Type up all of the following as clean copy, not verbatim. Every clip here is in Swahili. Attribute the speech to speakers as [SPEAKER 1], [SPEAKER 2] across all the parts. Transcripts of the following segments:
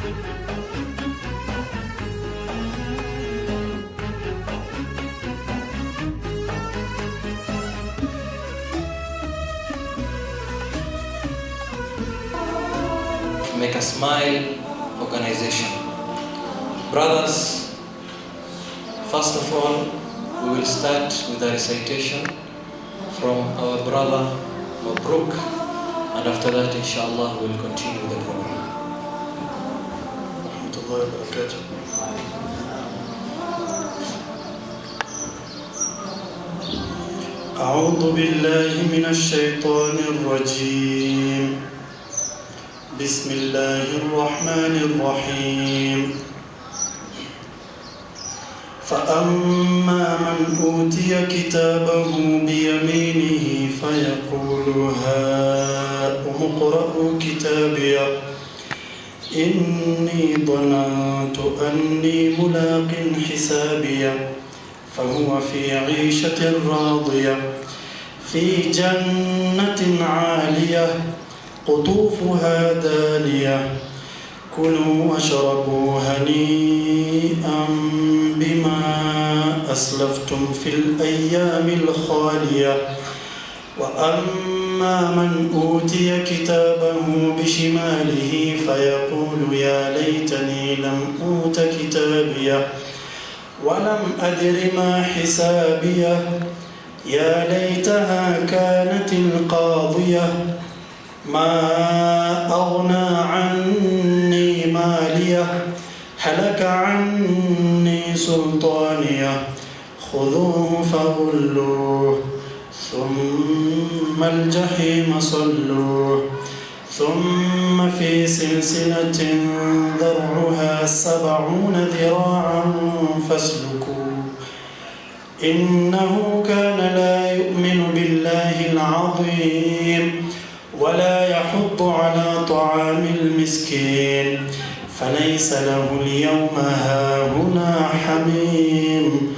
[SPEAKER 1] Make a Smile organization. Brothers, first of all, we will start with a recitation from our brother Mabruk, and after that, inshallah, we will continue with the program. Rahmatullahi wa barakatuh.
[SPEAKER 2] أعوذ بالله من الشيطان الرجيم. بسم الله الرحمن الرحيم. فأما من أوتي كتابه بيمينه فيقول هاؤم اقرءوا كتابيه إني ظننت أني ملاق حسابيه فهو في عيشة راضية في جنة عالية قطوفها دانية كلوا واشربوا هنيئا بما أسلفتم في الأيام الخالية وأما من أوتي كتابه بشماله فيقول يا ليتني لم أوت كتابيه ولم أدر ما حسابيه يا ليتها كانت القاضية ما أغنى عني ماليه هلك عني سلطانيه خذوه فغلوه ثم الجحيم صلوه ثم في سلسلة ذرعها 70 ذراعا فاسلكوه إنه كان لا يؤمن بالله العظيم ولا يحض على طعام المسكين فليس له اليوم هاهنا حميم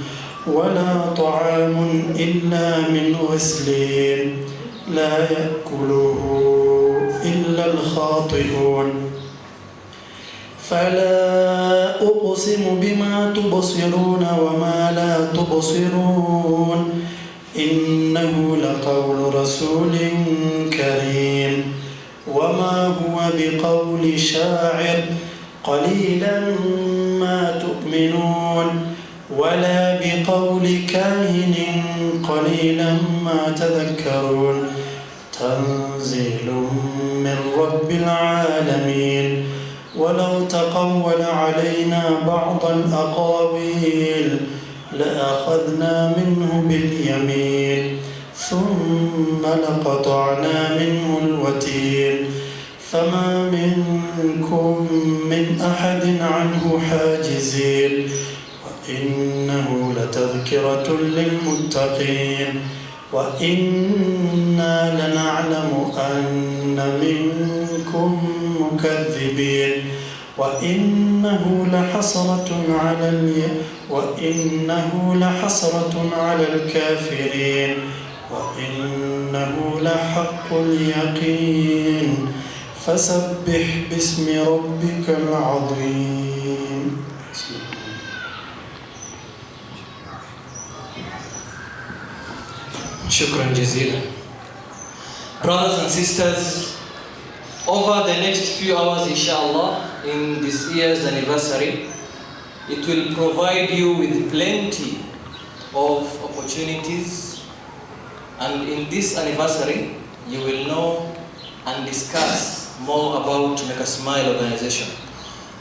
[SPEAKER 2] ولا طعام إلا من غسلين لا يأكله إلا الخاطئون فلا أقسم بما تبصرون وما لا تبصرون إنه لقول رسول كريم وما هو بقول شاعر قليلا ما تؤمنون ولا بقول كاهن قليلا ما تذكرون تنزيل من رب العالمين ولو تقول علينا بعض الأقاويل لأخذنا منه باليمين ثم لقطعنا منه الوتين فما منكم من أحد عنه حاجزين وإنه لتذكرة للمتقين وإنا لنعلم أن منكم مكذبين وإنه لحسرة على الكافرين وإنه لحق اليقين فسبح باسم ربك العظيم.
[SPEAKER 1] Shukran Jazila. Brothers and sisters, over the next few hours, inshallah, in this year's anniversary, it will provide you with plenty of opportunities, and in this anniversary, you will know and discuss more about Make a Smile organization.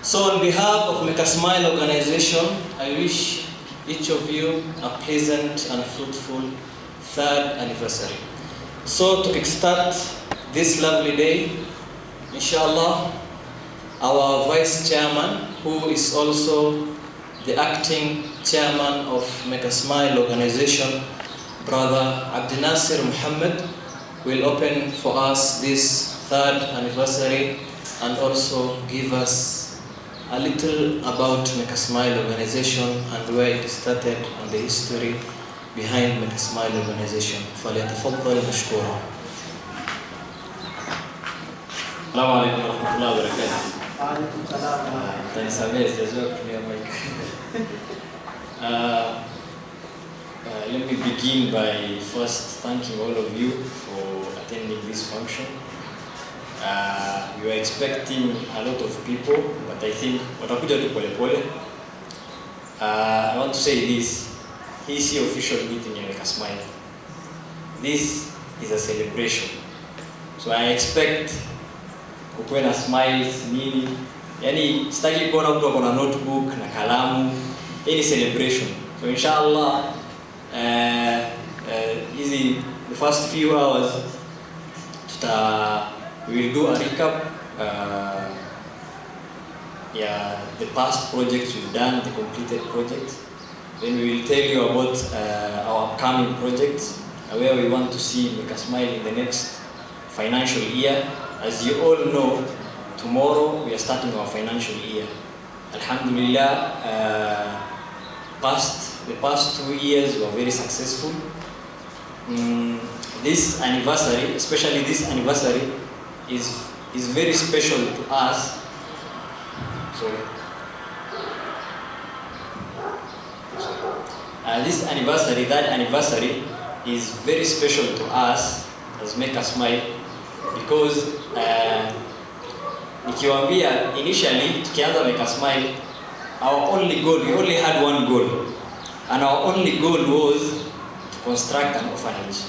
[SPEAKER 1] So on behalf of Make a Smile organization, I wish each of you a pleasant and fruitful 3rd anniversary. So to kickstart this lovely day, inshallah, our vice chairman, who is also the acting chairman of Make a Smile organization, Brother Abdel Nasir Muhammad, will open for us this 3rd anniversary and also give us a little about Make a Smile organization and where it started and the history behind Make a Smile organization. فليتفضل مشكورا.
[SPEAKER 3] السلام عليكم ورحمة الله وبركاته. Let me begin by first thanking all of you for attending this function. We were expecting a lot of people, but I think watakuja tu pole pole. I want to say this. Hii si official meeting ya Make a Smile. This is a celebration. So I expect kukuwe na smiles nini. Yani sitaki kuona mtu ako na notebook na kalamu. Hii ni celebration. So inshallah the first few hours we will do a recap the past projects we've done, the completed projects. Then we will tell you about our upcoming projects, where we want to see Make a Smile in the next financial year. As you all know, tomorrow we are starting our financial year. Alhamdulillah, the past 2 years were very successful. This anniversary, especially this anniversary, is very special to us. That anniversary is very special to us as Make a Smile, because nikiwaambia initially tukianza Make a Smile, we only had one goal, and our only goal was to construct an orphanage.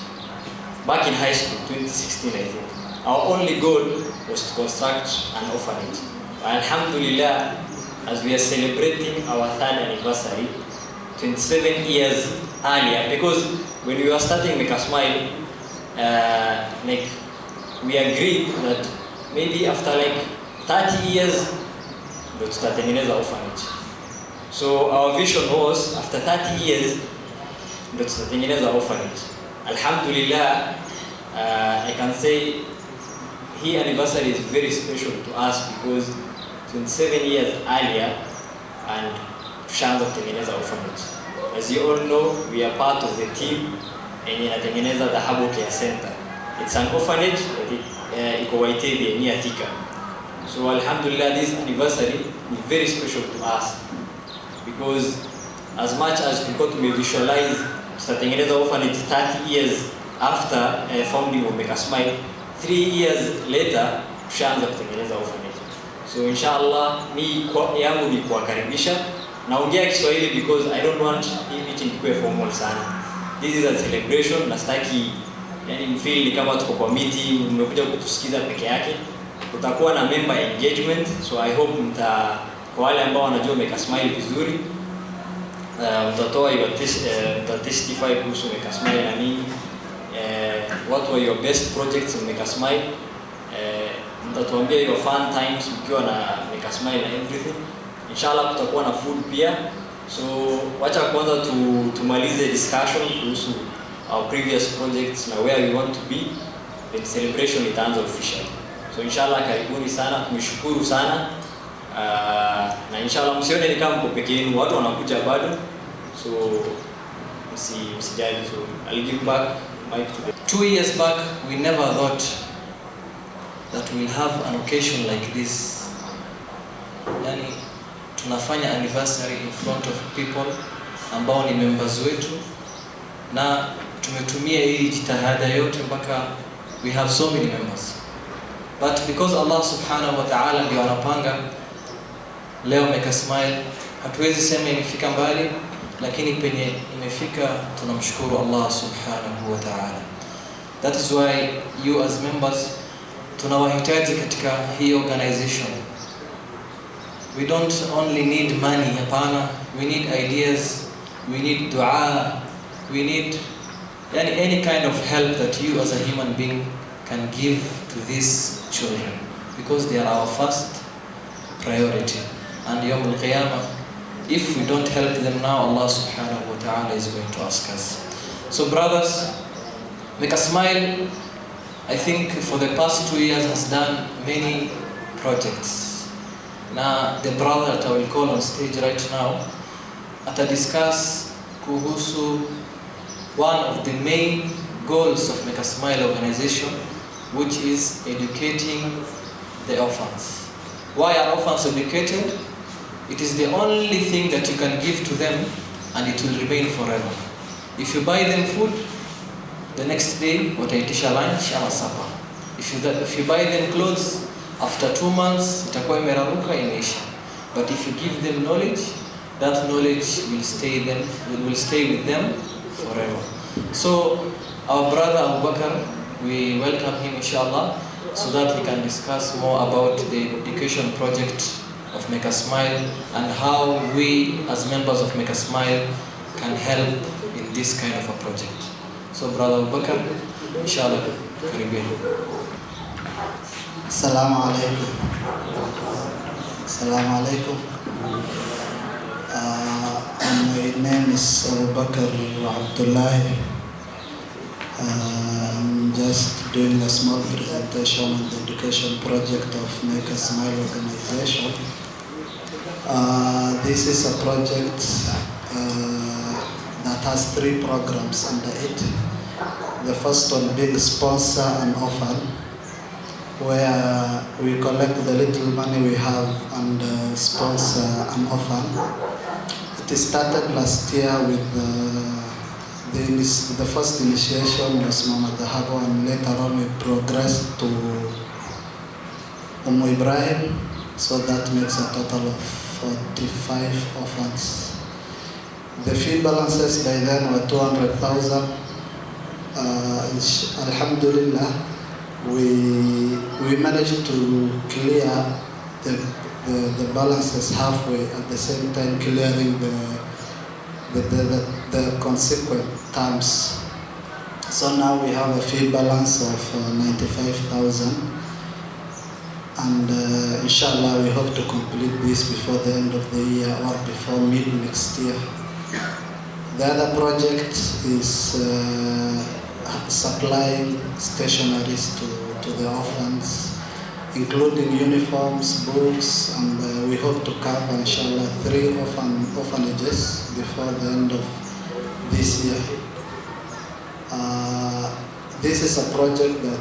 [SPEAKER 3] Back in high school, 2016 I think, our only goal was to construct an orphanage. Alhamdulillah, as we are celebrating our 3rd anniversary, 27 years earlier, because when we were starting Make a Smile, we agreed that maybe after 30 years ndo tutatengeneza orphanage. So our vision was after 30 years ndo tutatengeneza orphanage. Alhamdulillah, I can say hii anniversary is very special to us because 27 years earlier and tushaanza kutengeneza orphanage. As you all know, we are part of the team yenye inatengeneza the Habo Care Center. It's an orphanage that iko Waitebie near Thika. So alhamdulillah, this anniversary is very special to us because as much as tulikuwa tumevisualize tutatengeneza orphanage 30 years after founding of Make a Smile, 3 years later tushaanza kutengeneza orphanage. So inshallah yangu ni kuwakaribisha. Naongea Kiswahili because I don't want hii meeting kuwe formal sana. This is a celebration, na sitaki mfeel kama tuko kwa meeting mmekuja kutusikiza peke yake. Kutakuwa na member engagement, so I hope kwa wale ambao wanajua Make a Smile vizuri, mtatoa testify kuhusu Make a Smile na nini, what were your best projects in Make a Smile, mtatuambia your fun times mkiwa na Make a Smile na everything. Inshallah kutakuwa na food pia. So wacha kwanza tumalize discussion kuhusu our previous projects na where we want to be, then celebration itaanza officially. So inshallah karibuni sana, tumeshukuru sana. Na inshallah msione ni kama mko peke yenu, watu wanakuja bado. So msijali. So I'll give back mic to the
[SPEAKER 1] 2 years back, we never thought that we'll have an occasion like this. Yani tunafanya anniversary in front of people ambao ni members wetu, na tumetumia hii jitihada yote mpaka we have so many members. But because Allah subhanahu wa ta'ala ndio anapanga leo Make a Smile, hatuwezi sema imefika mbali, lakini penye imefika tunamshukuru Allah subhanahu wa ta'ala. That is why you as members tunawahitaji katika hii organization. We don't only need money, hapana. We need ideas, we need dua, we need any kind of help that you as a human being can give to these children, because they are our first priority. And Yawm al-Qiyamah, if we don't help them now, Allah subhanahu wa ta'ala is going to ask us. So brothers, Make a Smile, I think for the past 2 years has done many projects. Now the brother that I will call on stage right now atadiscuss kuhusu one of the main goals of Make a Smile organization, which is educating the orphans. Why are orphans educated? It is the only thing that you can give to them and it will remain forever. If you buy them food, the next day wataitisha lunch ama supper. If you buy them clothes, after 2 months itakuwa imeraruka imeisha. But if you give them knowledge, that knowledge will stay with them forever. So our brother Abu Bakr, we welcome him inshallah, so that he can discuss more about the education project of Make a Smile and how we as members of Make a Smile can help in this kind of a project. So brother Abu Bakr, inshallah, karibia.
[SPEAKER 4] Assalamu alaikum. Assalamu alaikum. My name is Abu Bakr Abdullahi. I'm just doing a small presentation on the education project of Make a Smile organization. This is a project that has 3 programs under it. The first one being Sponsor an Orphan, where we collect the little money we have and sponsor an orphan. It started last year with the first initiation was Mama Dahabo, and later on we progressed to Ibrahim, so that makes a total of 45 orphans. The fee balances by then were 200,000. Alhamdulillah, we managed to clear the balances halfway, at the same time clearing the consequent terms. So now we have a fee balance of 95,000, and inshallah we hope to complete this before the end of the year or before mid next year. The other project is supplying stationeries to the orphans, including uniforms, books, and we hope to cover inshallah 3 orphanages before the end of this year. This is a project that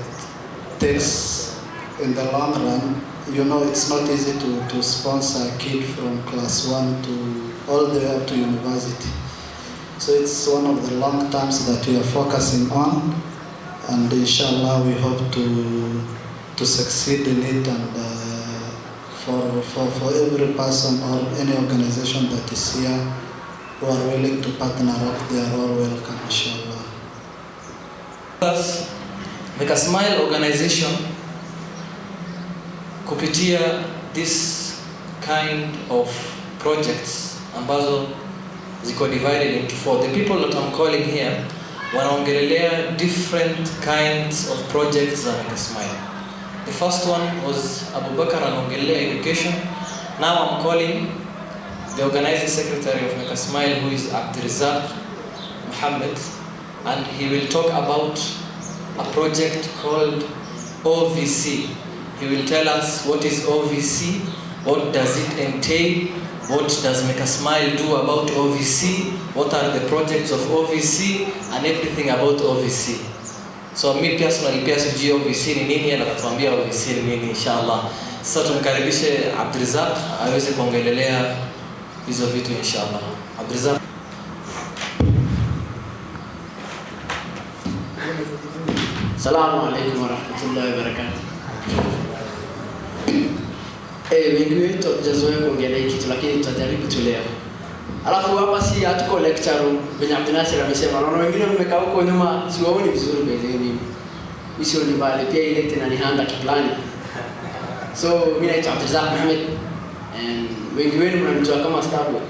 [SPEAKER 4] takes, in the long run, you know, it's not easy to sponsor a kid from class 1 to all the way up to university. So it's one of the long terms that we are focusing on, and inshallah we hope to succeed in it, and for every person or any organization that is here who are willing to partner up, they are all welcome inshallah.
[SPEAKER 1] Make a Smile organization kupitia this kind of projects ambazo ziko divided into 4. The people that I'm calling here wanaongelelea different kinds of projects za Make a Smile. The first one was Abu Bakr anaongelea education. Now I'm calling the organizing secretary of Make a Smile, who is Abdirizak Muhammad, and he will talk about a project called OVC. He will tell us what is OVC, what does it entail, what does Make a Smile do about OVC, what are the projects of OVC, and everything about OVC. So me personally pia sijui OVC ni nini, na kutuambia OVC ni nini inshallah. Sasa tumkaribishe Abdirizak aweze kuongelelea hizo vitu inshallah. Abdirizak.
[SPEAKER 5] Assalamu alaikum warahmatullahi wabarakatuh. Wengi wetu hatujazoea kuongelea kitu, lakini tutajaribu tu leo. Alafu hapa si hatuko lecture room, venye Abdinasir amesema, naona wengine wamekaa huko nyuma, siwaoni vizuri mbele mimi. Misioni bali pia ile tena ni handa kiplani. So mimi naitwa Abdirizak Muhammad, and wengi wenu mnanijua kama Starboy.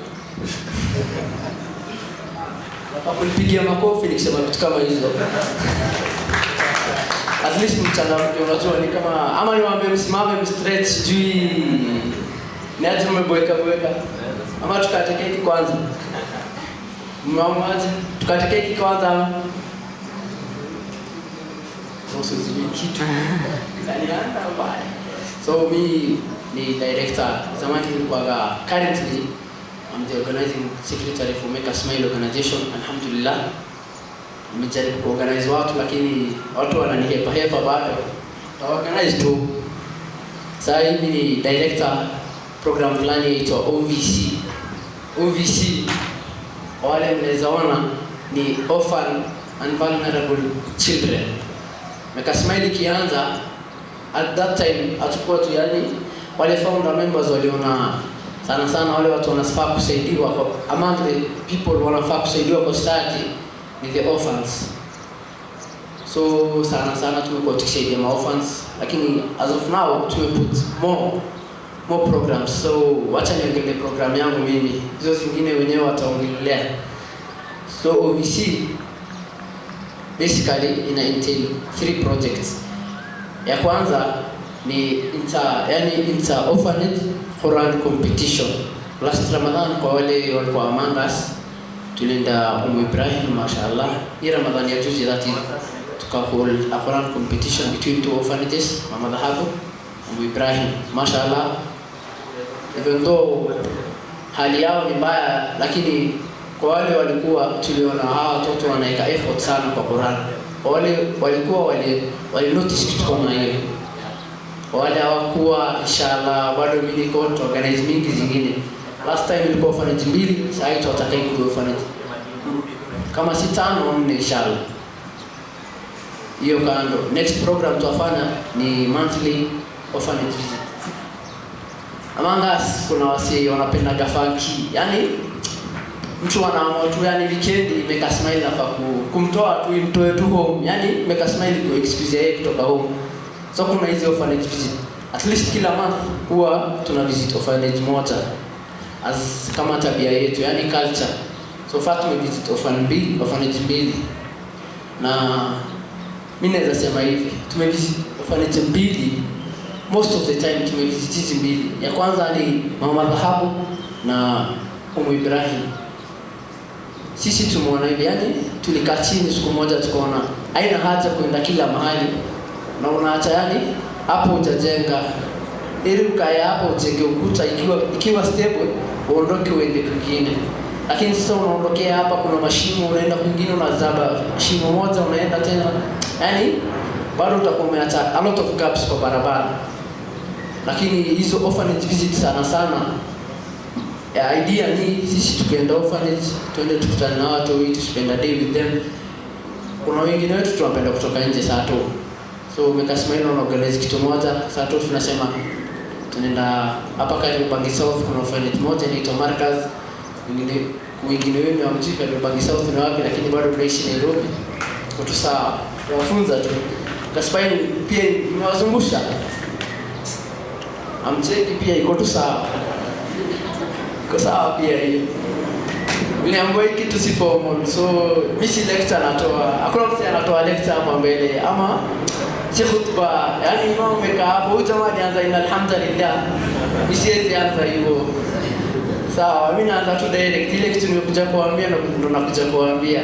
[SPEAKER 5] Hapa kunipigia makofi nikisema vitu kama hizo. At least mchana unajua ni kama ama niwaambie msimame mstretch sijui ni aje mmeboeka ama tukate keki kwanza. Mamaje tukate keki kwanza. Sio kitu. Danianda bye. So me ni director zamani nilikuwa currently I'm the organizing secretary for Make a Smile organization. Alhamdulillah. Nimejaribu kuorganize watu lakini watu wananihepa bado. Organize tu. Sasa hivi ni director program fulani inaitwa OVC. OVC wale mnaweza ona ni Orphan and Vulnerable Children. Smile kianza at that time atakuwa tu yani wale founder members waliona sana wale watu wanafaa kusaidiwa kwa among the people wanafaa kusaidiwa kwa society ni the orphans. So sana tumekuwa tukisaidia ma orphans, lakini as of now tumeput more programs. So wacha niongelee program yangu mimi, hizo zingine wenyewe wataongelea. So OVC basically entail 3 projects. Ya kwanza ni inter orphanage Quran competition. Last Ramadan kwa wale walikuwa among us tulienda Ibrahim, mashallah. Hii Ramadan ya juzi that tukahold a Quran competition between 2 orphanages, Mama Dhahabu and Ibrahim, mashallah. Even though hali yao ni mbaya, lakini kwa wale walikuwa tuliona hawa watoto wanaika effort sana kwa Quran. Kwa wale walikuwa wali notice kitu kama hiyo. Kwa wale hawakuwa, inshallah bado mimi niko organize mingi zingine. Last time ilikuwa orphanage 2, sasa hivi tutataka ikuwe orphanage kama si 5 inshallah. Hiyo kando. Next program tutafanya ni monthly orphanage visit. Among us kuna wasi wanapenda gafanki. Yani mtu anaamua tu yani weekend make smile na kumtoa tu imtoe tu home. Yani make smile kwa excuse yake kutoka home. So kuna hizi orphanage visit. At least kila month huwa tuna visit orphanage moja as kama tabia yetu, yani culture. So far tumevisit orphanage 2. Na mimi naweza sema hivi, tumevisit orphanage 2. Most of the time tumevisit hizi 2. Ya kwanza ni Mama Dhahabu na Ibrahim. Sisi tumeona hivi, yani tulikaa chini siku moja tukaona haina haja kwenda kila mahali na unaacha yani hapo utajenga ili ukae hapo ujenge ukuta ikiwa stable uondoke uende kwingine. Lakini sasa unaondokea hapa kuna mashimo unaenda kwingine unazaba shimo moja unaenda tena, yani bado utakuwa umeacha a lot of gaps kwa barabara. Lakini hizo orphanage visits sana idea ni sisi tukienda orphanage tuende tukutane na watu wetu, spend a day with them. Kuna wengine wetu tunapenda kutoka nje saa tu. So Smile na organize kitu moja, saa tu tunasema tunaenda hapa karibu Bangi South, kuna orphanage moja inaitwa Markaz. Wengine wenu hamjui Bangi South ni wapi, lakini bado tunaishi Nairobi. Kwa sawa, tunafunza tu. Smile pia nimewazungusha. Amcheki pia iko tu sawa. Kwa sawa pia hiyo. Niliambiwa hiki tu si formal. So mimi si lecture natoa. Hakuna mtu anatoa lecture hapa mbele ama si khutba. Yani imam umekaa hapo, huyu jamaa alianza inna alhamdulillah. Mimi siwezi anza hivyo. Sawa, mimi naanza tu direct. Ile kitu nimekuja kuambia na ndo nakuja kuambia.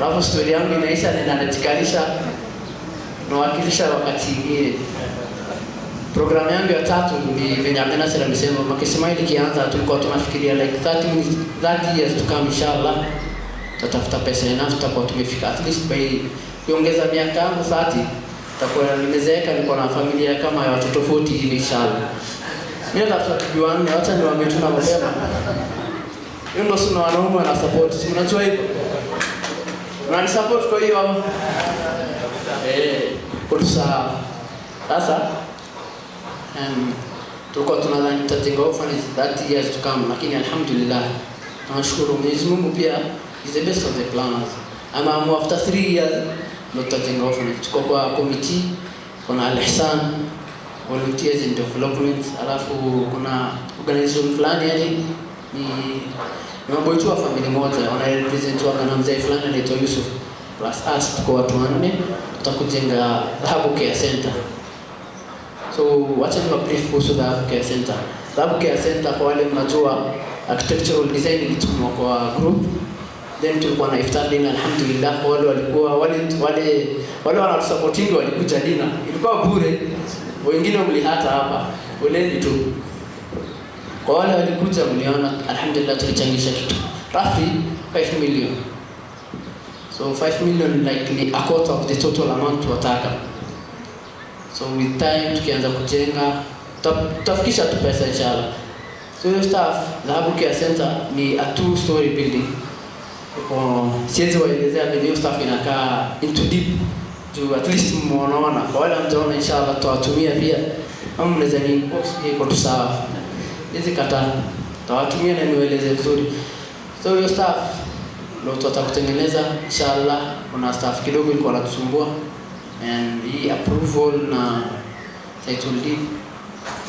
[SPEAKER 5] Alafu story yangu inaisha na najikanisha na wakilisha wakati mwingine. Program yangu ya 3 ni venye Abdinasir amesema Smile kianza tulikuwa tunafikiria like 30 years to come inshallah. Tutafuta pesa enough tutakuwa tumefika at least by kuongeza miaka yangu 30 tutakuwa nimezeeka, niko na familia kama ya watoto 40 hivi inshallah. Mimi nataka kujua nini, acha niwaambie tu na mapema. Hiyo ndio suna wanaume wana support. Unajua hivyo? Wana support kwa hiyo kwa sasa tulikuwa tunadhani tutajenga orphanage 30 years to come, lakini alhamdulillah tunashukuru Mwenyezi Mungu pia is the best of the planners. Ama after 3 years ndio tutajenga orphanage. Tuko kwa committee, kuna Al-Ihsan volunteers in development, alafu kuna organization fulani yani ni maboitu wa family moja wana represent wa mzee fulani anaitwa Yusuf plus us tuko watu 4 tutakujenga Dhahabu Care Center. So wacha ni brief kuhusu Dhahabu Care Center. Dhahabu Care Center kwa wale mnajua architectural design ilitumwa kwa group. Then tulikuwa na iftar dinner, alhamdulillah. Wale walikuwa wale wanasupporting walikuja dinner. Ilikuwa bure. Wengine mlihata hapa. Poleni tu. Kwa wale walikuja mliona alhamdulillah tulichangisha kitu. Roughly 5 million. So 5 million like a quarter of the total amount wataka. So with time tukianza kujenga tutafikisha tu pesa inshallah. So hiyo staff Dhahabu Care Center ni a 2-story building. Siwezi waelezea vile hiyo staff inakaa into deep to at least muonaona. Kwa wale mtaona inshallah tutawatumia pia. Kama mnaweza ni inbox iko tu sawa. Hizi kata tutawatumia na niwaeleze vizuri. So hiyo staff ndio tutakutengeneza inshallah. Kuna staff kidogo ilikuwa inatusumbua and hii approval na title deed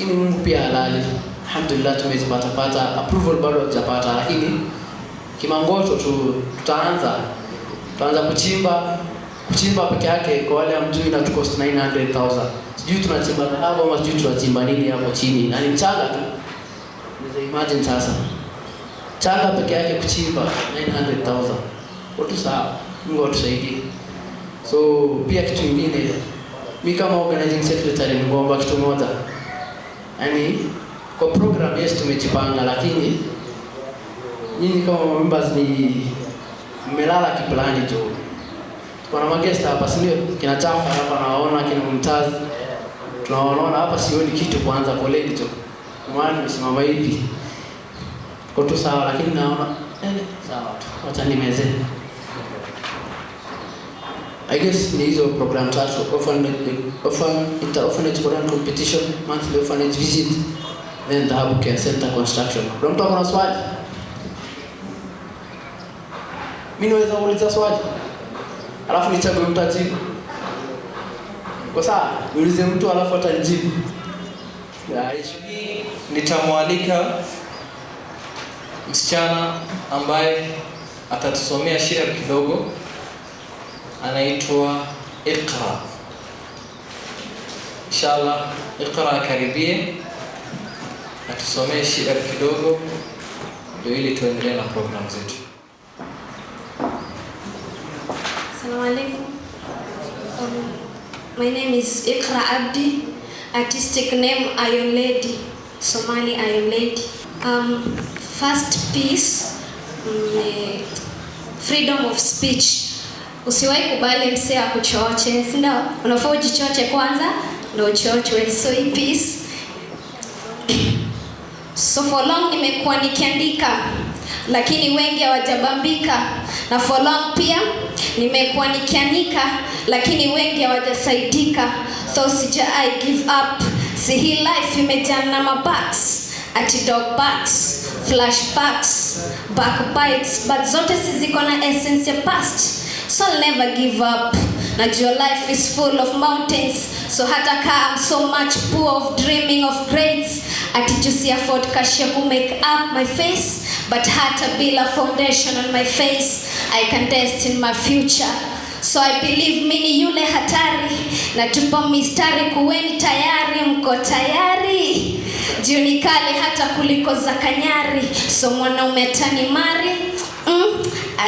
[SPEAKER 5] ini Mungu pia halali. Alhamdulillah tumezipata approval bado hatujapata, lakini kimangoto tutaanza kuchimba peke yake. Kwa wale mjui na cost 900,000. Sijui tunachimba hapo ama sijui tunachimba nini hapo chini. Na ni mchanga tu. Unaweza imagine sasa. Mchanga peke yake kuchimba 900,000. Watu sawa. Mungu atusaidie. So pia kitu kingine mimi kama organizing secretary ningeomba kitu moja. Yaani kwa program yetu tumejipanga, lakini nyinyi kama members ni mmelala kiplani tu. Kuna magesta hapa sio kina Chafa hapa nawaona, kina Mumtazi tunawaona hapa, sioni kitu kwanza poleni tu. Mwana nimesimama hivi. Kwa tu sawa, lakini naona sawa tu. Acha nimeze. I guess ni hizo program tatu: orphanage Quran competition, monthly orphanage visit, then Dhahabu Care Center construction. Kuna mtu ana swali? Mimi naweza kuuliza swali alafu nichague mtu ajibu. Kwa sawa, niulize mtu alafu atanijibu.
[SPEAKER 1] Nitamwalika msichana ambaye atatusomea shairi kidogo, anaitwa Iqra. Inshallah Iqra karibie atusomee shairi kidogo ndio ili tuendelee na program zetu.
[SPEAKER 6] Assalamu alaikum. My name is Iqra Abdi. Artistic name Iron Lady, Somali Iron Lady. First piece, freedom of speech. Usiwahi kubali msee akuchoche, si ndio? Unafaa ujichoche kwanza ndio uchochwe. So hii piece, so for long nimekuwa nikiandika lakini wengi hawajabambika, na for long pia nimekuwa nikianika lakini wengi hawajasaidika. So I give up. See hii life imejaa na mabacks, ati dog backs, flashbacks, backbites, but zote ziko na essence ya past. So I'll never give up. Najua life is full of mountains, so hata ka I'm so much poor of dreaming of grades, ati jusi afford cash ya ku make up my face, but hata bila foundation on my face I can destine my future. So I believe mini yule hatari, na tupo mistari, kuweni tayari. Mko tayari? Juni kali hata kuliko za Kanyari, so mwanaume tani mari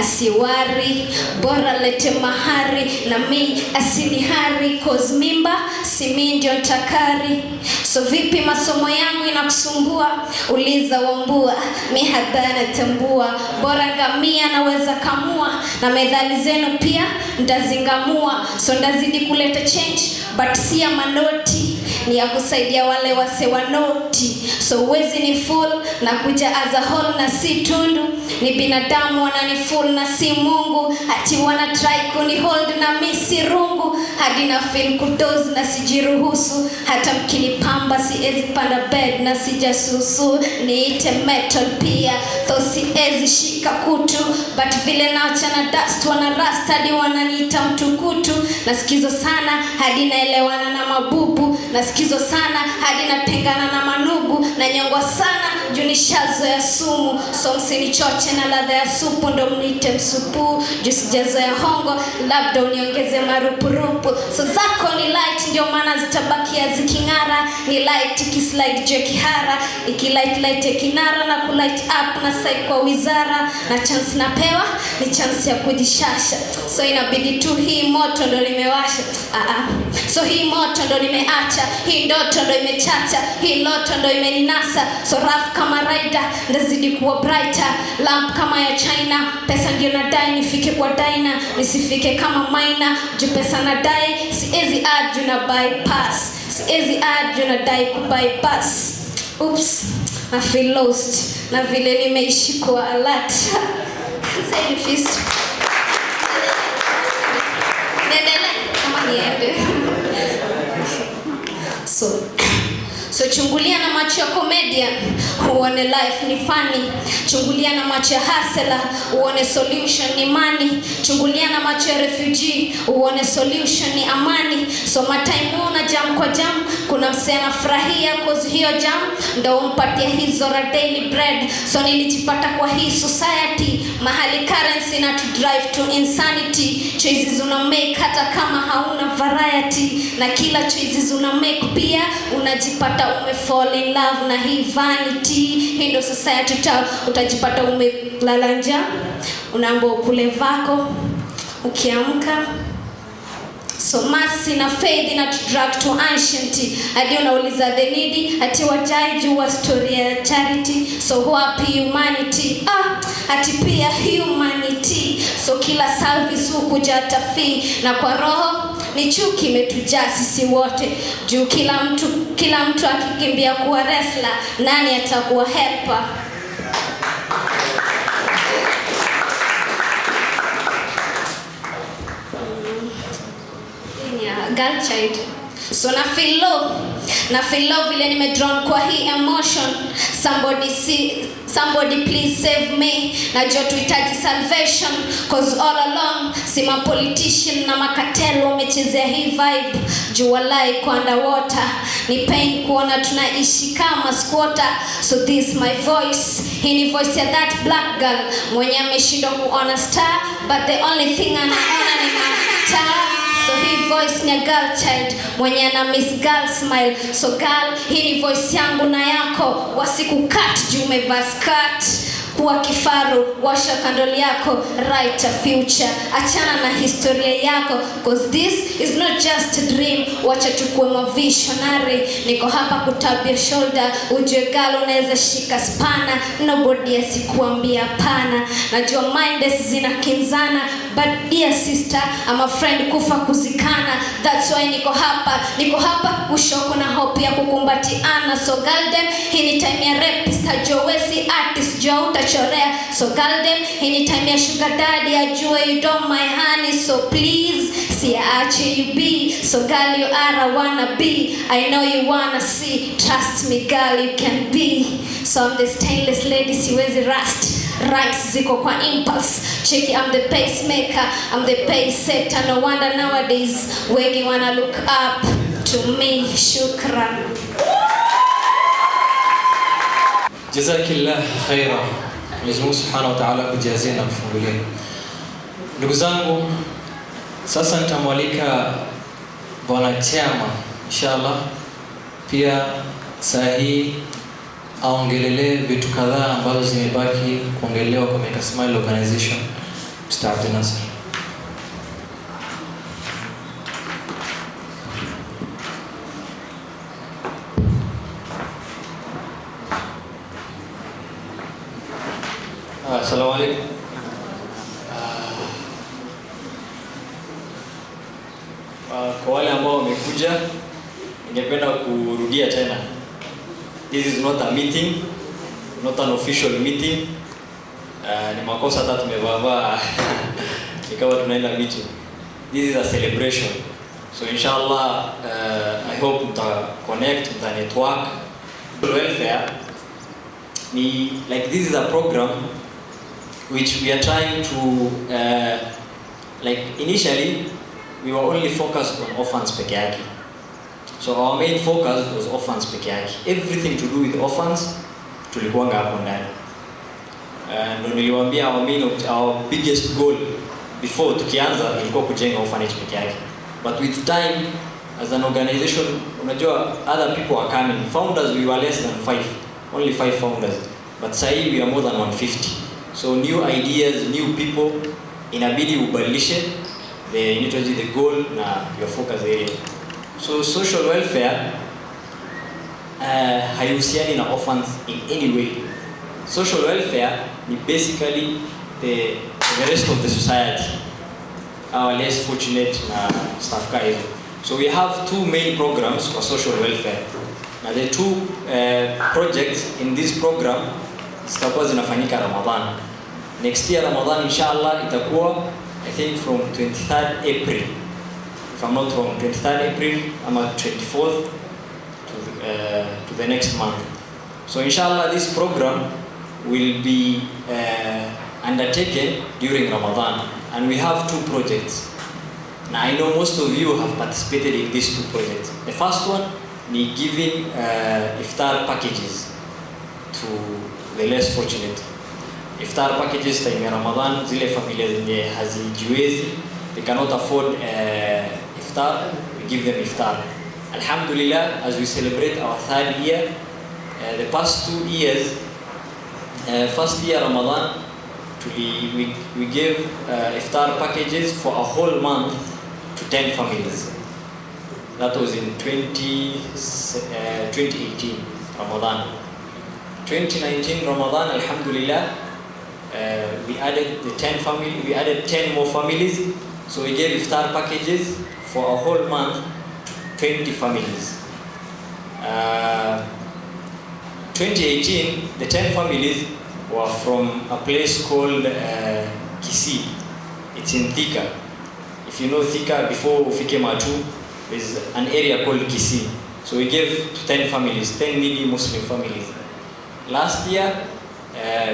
[SPEAKER 6] asiwari, bora lete mahari na mi asinihari, cause mimba si mimi ndio takari. So vipi masomo yangu inakusumbua? Uliza Wambua, mi hadhana tambua, bora ngamia naweza kamua, na methali zenu pia ndazingamua. So ndazidi kuleta change, but si ya manoti, ni ya kusaidia wale wase wanoti. So uwezi ni full na kuja as a whole na si tundu, ni binadamu wanani full na si Mungu, ati wana try kuni hold na mi si rungu, hadi na feel kudoze na sijiruhusu, hata mkinipamba siezi panda bed na sijasusu, niite metal pia tho siezi shika kutu, but vile naachana dust wana rust hadi wananiita mtukutu. Nasikizo sana hadi naelewana na mabubu, nasikizo sana hadi natengana na manubu, na nyongwa sana junishazo ya sumu. So msinichoche na ladha ya supu ndo mniite msupu, jusijazo ya hongo labda uniongeze marupurupu. So zako ni light ndio maana zitabakia zikingara, ni light kislide jo kihara, iki light kinara na kulight up na sai kwa wizara, na chance napewa ni chance ya kujishasha. So inabidi tu hii moto ndo nimewasha. So hii moto ndo nimeacha, hii ndoto ndo imechacha, hii loto ndo imeninasa. So rough kama rider ndazidi kuwa brighter, lamp kama ya China, pesa ndio nadai nifike kwa dina, nisifike kama maina juu pesa nadai siezi aju na bypass. siezi add unadai kubypass. Oops, I feel lost na vile nimeishi kwa alert. Say fist. Kama niende. So chungulia na macho ya comedian, uone life ni funny. Chungulia na macho ya hustler, uone solution ni money. Chungulia na macho ya refugee, uone solution ni amani. So matime una jam kwa jam, kuna msee anafurahia cause hiyo jam ndo umpatie hizo ra daily bread. So nilijipata kwa hii society, mahali currency na to drive to insanity. Choices una make hata kama hauna variety, na kila choices una make pia unajipata fall in love na hii vanity. Hii ndo society utajipata umelala njaa, unaambiwa ukule vako ukiamka. So mercy na faith na drag to ancient. Hadi unauliza the needy, ati wajai jua story ya charity. So wapi humanity? Ati pia humanity. So kila service hukuja tafi, na kwa roho ni chuki imetujaa sisi wote. Juu kila mtu akikimbia kuwa wrestler, nani atakuwa helper? Girl child. So na feel low vile nimedrawn kwa hii emotion. Somebody please save me. Najua tuhitaji salvation, cause all along si ma politician na makatelo wamechezea hii vibe. Juu walai kwa underwater, ni pain kuona tunaishi kama squatter. So this my voice, hii ni voice ya that black girl mwenye ameshindwa kuona star, but the only thing anaona ni mataa. So hii voice ni a girl child mwenye ana miss girl smile. So girl, hii ni voice yangu na yako. Wasikukat juu umevaa skirt. Kuwa kifaru, washa kandoli yako, write a future. Achana na historia yako, cause this is not just a dream. Wacha tukue ma visionary. Niko hapa kutap your shoulder, ujue girl unaweza shika spana. Nobody asikuambia pana. Najua minds zinakinzana, but dear sister, I'm a friend kufa kuzikana. That's why niko hapa kushoko na hope ya kukumbatiana. So girl dem, hii ni time ya rapist, hajowezi artist, jua utachorea. So girl dem, hii ni time ya sugar daddy, ajue you don't my honey. So please, siache you be. So girl, you are a wanna be. I know you wanna see. Trust me girl, you can be. So I'm the stainless lady, siwezi rust. Rights ziko kwa impulse. Check it, I'm the pacemaker, I'm the pace setter. No wonder nowadays wengi wanna look up to me. Shukran.
[SPEAKER 1] Jazakillah khaira. Mwenyezi Mungu Subhanahu wa Ta'ala kujazie na kufungulia. Ndugu zangu, sasa nitamwalika Bwana Chama inshallah pia saa hii aongelelee vitu kadhaa ambazo zimebaki kuongelewa kwa Make a Smile Organization. Mr. Abdul Nasser.
[SPEAKER 3] Assalamu alaikum. Kwa wale ambao wamekuja, ningependa kurudia tena. This is not a meeting, not an official meeting. Ni makosa hata tumevaa ikawa tunaenda meeting. This is a celebration. So inshallah, I hope mta connect, mta network. Welfare ni like this is a program which we are trying to like initially we were only focused on orphans peke yake. So our main focus was orphans peke yake. Everything to do with orphans tulikuanga hapo ndani. Ndio niliwaambia our biggest goal before tukianza ilikuwa kujenga orphanage peke yake. But with time as an organization, unajua other people are coming. Founders we were less than 5, only 5 founders. But sasa we are more than 150. So new ideas, new people, inabidi ubadilishe the goal na your focus area. So social welfare haihusiani na orphans in any way. Social welfare ni basically the rest of the society, our less fortunate na stuff guys. So we have two main programs for social welfare. Now the two projects in this program zitakuwa zinafanyika Ramadan. Next year Ramadan inshallah itakuwa I think from 23rd April. If I'm not wrong, 23rd April ama 24th to the next month. So inshallah this program will be undertaken during Ramadan, and we have two projects. Now I know most of you have participated in these two projects. The first one is giving iftar packages to the less fortunate. Iftar packages time ya Ramadan, zile familia zenye hazijiwezi, they cannot afford iftar, we give them iftar. Alhamdulillah, as we celebrate our third year, the past 2 years, first year Ramadan, we gave iftar packages for a whole month to 10 families. That was in 2018 Ramadan. 2019 Ramadan, alhamdulillah, we added 10 more families. So we gave iftar packages for a whole month to 20 families. 2018, the 10 families were from a place called Kisii. It's in Thika. If you know Thika, before ufike Matu, there's an area called Kisii. So we gave to 10 families, 10 needy Muslim families. Last year,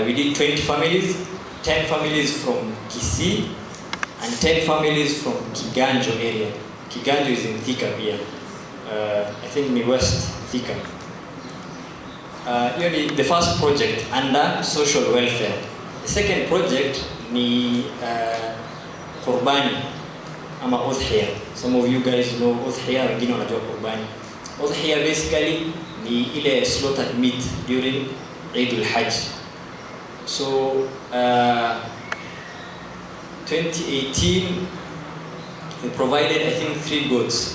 [SPEAKER 3] we did 20 families, 10 families from Kisii, and 10 families from Kiganjo area. Kiganjo is in Thika here. I think in West Thika. The first project under social welfare. The second project ni Qurbani ama Udhiya. Some of you guys know Udhiya, wengine wanajua Qurbani. Udhiya basically ni ile slaughtered meat during Eid al-Hajj. So 2018 we provided I think 3 goats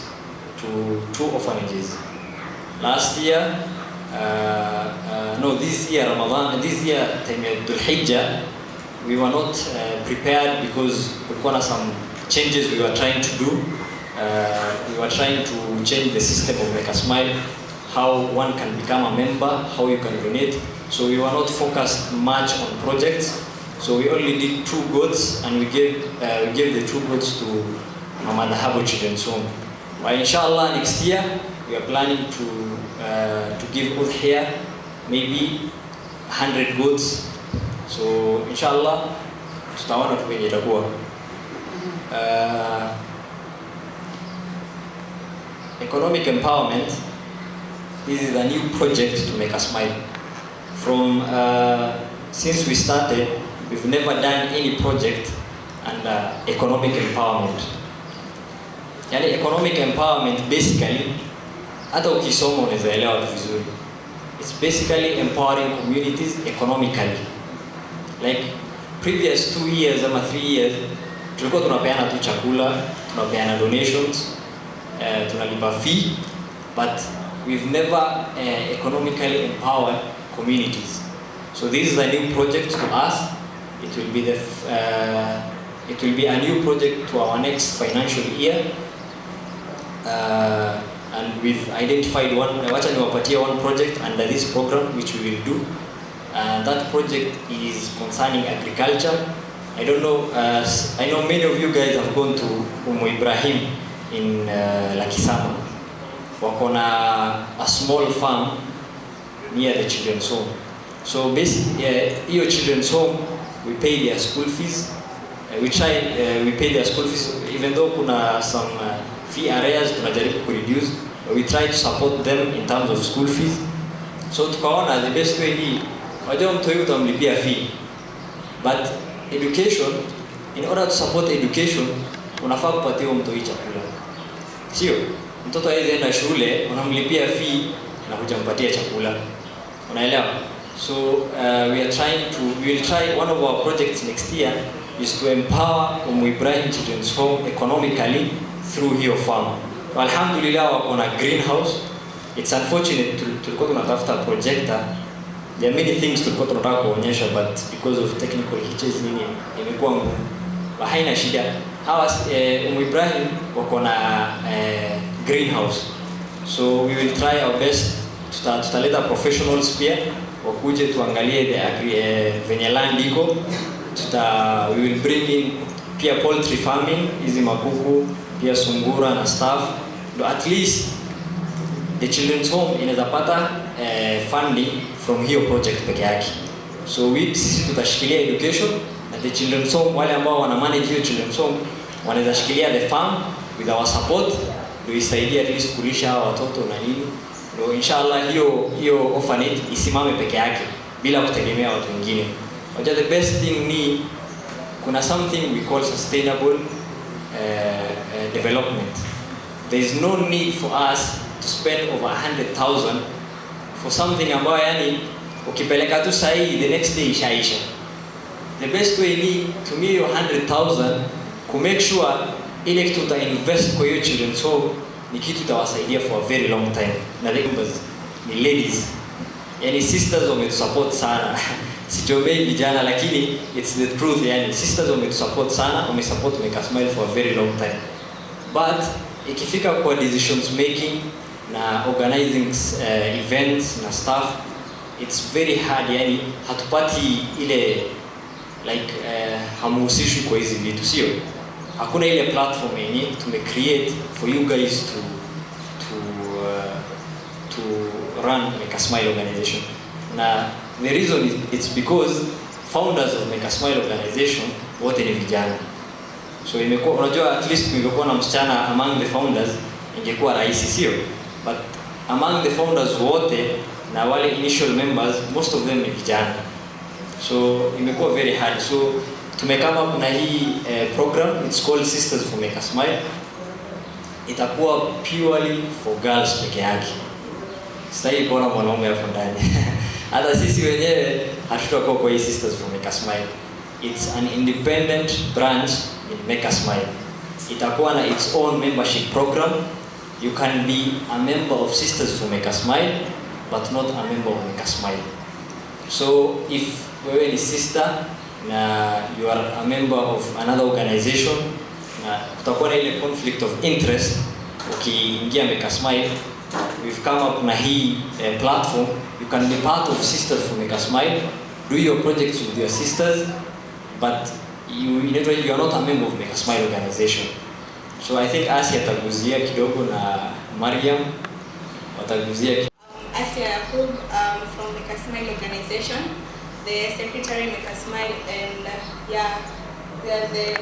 [SPEAKER 3] to 2 orphanages. Last year this year Ramadan, this year time Dhul Hijjah, we were not prepared because there were some changes we were trying to do. We were trying to change the system of Make a Smile, how one can become a member, how you can donate. So we were not focused much on projects. So we only did 2 goats, and we gave the 2 goats to Mama Dhahabo Children's Home. But inshallah next year we are planning to give Udhiya maybe 100 goats. So inshallah tutaona tupenye itakuwa. Economic empowerment. This is a new project to Make a Smile. From since we started, we've never done any project under economic empowerment. Yani economic empowerment basically, hata ukisoma unaweza elewa vizuri. It's basically empowering communities economically. Like previous 2 years ama 3 years, tulikuwa tunapeana tu chakula, tunapeana donations, tunalipa fee, but we've never economically empowered communities. So this is a new project to us. It will be a new project to our next financial year. And we've identified one project under this program which we will do. And that project is concerning agriculture. I don't know, I know many of you guys have gone to Ibrahim in Lakisama. Wakona a small farm near the children's home. So basically, your children's home, we pay their school fees. We pay their school fees, even though kuna some fee areas tunajaribu reduce. We try to support them in terms of school fees. So tukaona the best way ni wajua mtu huyu utamlipia fee. But education, in order to support education, unafaa kupatia mtu huyu chakula. Sio? Mtoto hawezi enda shule, unamlipia fee na hujampatia chakula. Unaelewa? So we will try, one of our projects next year is to empower Ibrahim Children's Home economically through your farm. Alhamdulillah wako na greenhouse. It's unfortunate tulikuwa tunatafuta projector. There are many things tulikuwa tunataka kuonyesha, but because of technical hitches nini imekuwa ngumu. Haina shida. Hawa Ibrahim wako na greenhouse. So we will try our best, tutaleta professionals pia wakuje tuangalie venye land iko. We will bring in pia poultry farming, hizi makuku, pia sungura na stuff. At least the children's home inaweza pata funding from hiyo project peke yake. So sisi tutashikilia education na the children's home, wale ambao wana manage hiyo children's home wanaweza shikilia the farm with our support, ndio isaidie at least kulisha hawa watoto na nini. Ndio inshallah hiyo orphanage isimame peke yake bila kutegemea watu wengine. Unajua the best thing ni kuna something we call sustainable development. There is no need for us to spend over 100,000 for something ambayo yani ukipeleka tu sahi the next day ishaisha. The best way ni tumia hiyo 100,000 ku make sure ile kitu uta invest kwa hiyo children's home ni kitu itawasaidia for a very long time. Na the members ni ladies, yani sisters wametusupport sana. Sitomei vijana lakini it's the truth, yani sisters wametusupport sana, wamesupport Make a Smile for a very long time. But ikifika kwa decisions making na organizing events na stuff, it's very hard, yani hatupati ile like hamuhusishwi kwa hizi vitu, sio? Hakuna ile platform yenye create for you guys to run Make a Smile organization. Na the reason is it's because founders of Make a Smile organization wote ni vijana. So imekuwa, unajua at least kungekuwa na msichana among the founders ingekuwa rahisi, sio? But among the founders wote na wale initial members, most of them ni vijana. So imekuwa very hard. So tumekama kuna hii program, it's called Sisters for Make a Smile. Itakuwa purely for girls peke yake. Sitaki kuona mwanaume hapo ndani. Hata sisi wenyewe hatutakuwa kwa hii Sisters for Make a Smile. It's an independent branch in Make a Smile. Itakuwa na its own membership program. You can be a member of Sisters for Make a Smile, but not a member of Make a Smile. So if wewe ni sister na you are a member of another organization na kutakuwa na ile conflict of interest ukiingia Make a Smile, we've come up na hii platform. You can be part of Sisters for Make a Smile, do your projects with your sisters, but you are not a member of Make a Smile organization. So I think Asia ataguzia kidogo na Mariam wataguzia
[SPEAKER 7] Asia Yakub from Make a Smile organization, the secretary Make a Smile, and we are the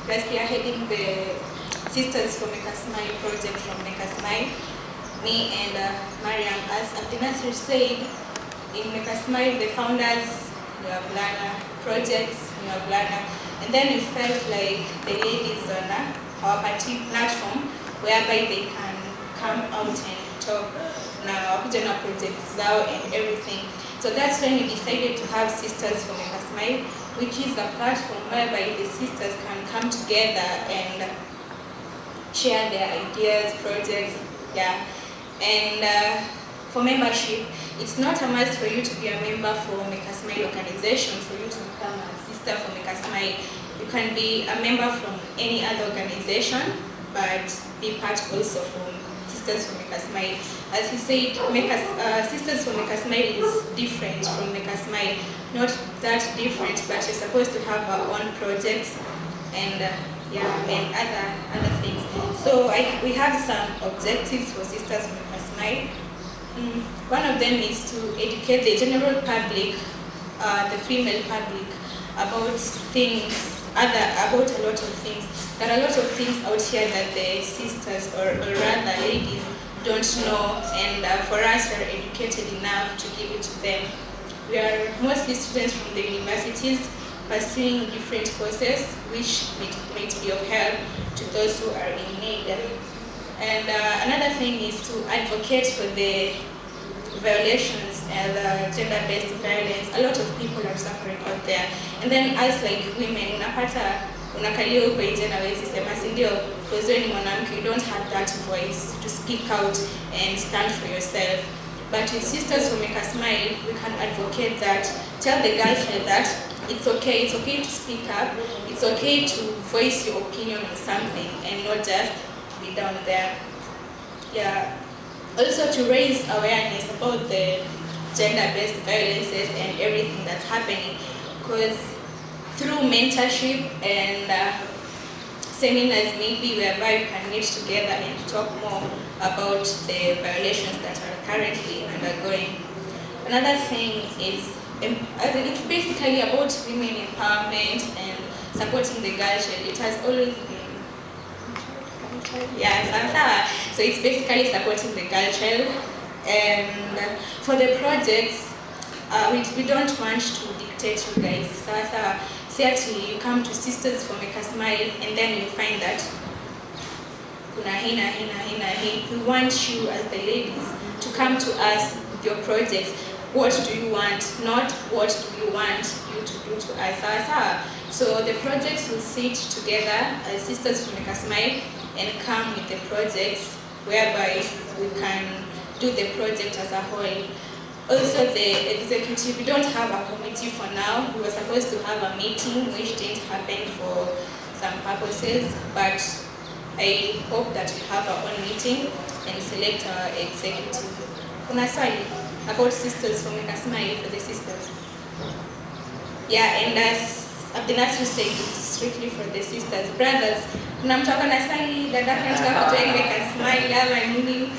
[SPEAKER 7] spearheading the Sisters for Make a Smile project from Make a Smile. Me and Mariam, as Abdinasir said, in Make a Smile the founders, we have learner projects, we have learner, and then we felt like the ladies on our party platform whereby they can come out and talk now projects zao and everything. So that's when we decided to have Sisters for Make a Smile, which is a platform whereby the sisters can come together and share their ideas, projects, And for membership, it's not a must for you to be a member for Make a Smile organization for you to become a sister for Make a Smile. You can be a member from any other organization, but be part also from Sisters for Make a Smile. As you said, Sisters for Make a Smile is different from Make a Smile. Not that different, but you're supposed to have our own projects and and other things. So we have some objectives for Sisters for Make a Smile. One of them is to educate the general public, the female public, about about a lot of things. There are a lot of things out here that the sisters or rather ladies don't know, and for us, we are educated enough to give it to them. We are mostly students from the universities pursuing different courses which might be of help to those who are in need. And another thing is to advocate for the violations and gender-based violence. A lot of people are suffering out there. And then us like women, unakalia huko nje na wezi sema si ndio, because wewe ni mwanamke, you don't have that voice to speak out and stand for yourself. But with Sisters for Make a Smile, we can advocate that, tell the girls that it's okay to speak up, it's okay to voice your opinion on something and not just be down there. yeah, also to raise awareness about the gender-based violences and everything that's happening, because through mentorship and seminars maybe whereby we can meet together and talk more about the violations that are currently undergoing. Another thing is, it's basically about women empowerment and supporting the girl child. It has always been, yeah, so it's basically supporting the girl child. And for the projects, we don't want to dictate you guys. Say actually you come to Sisters for Make a Smile and then you find that we want you as the ladies to come to us with your projects. What do you want? Not what do you want you to do to us. So the projects will sit together as Sisters for Make a Smile and come with the projects whereby we can do the project as a whole. Also the executive, we don't have a committee for now. We were supposed to have a meeting which didn't happen for some purposes, but I hope that we have our own meeting and select our executive. Kuna swali about Sisters for Make a Smile for the sisters. Yeah, and as Abdinasri said, it's strictly for the sisters. Brothers, kuna mtu ako na swali, dada anataka kujoin Make a Smile ama nini?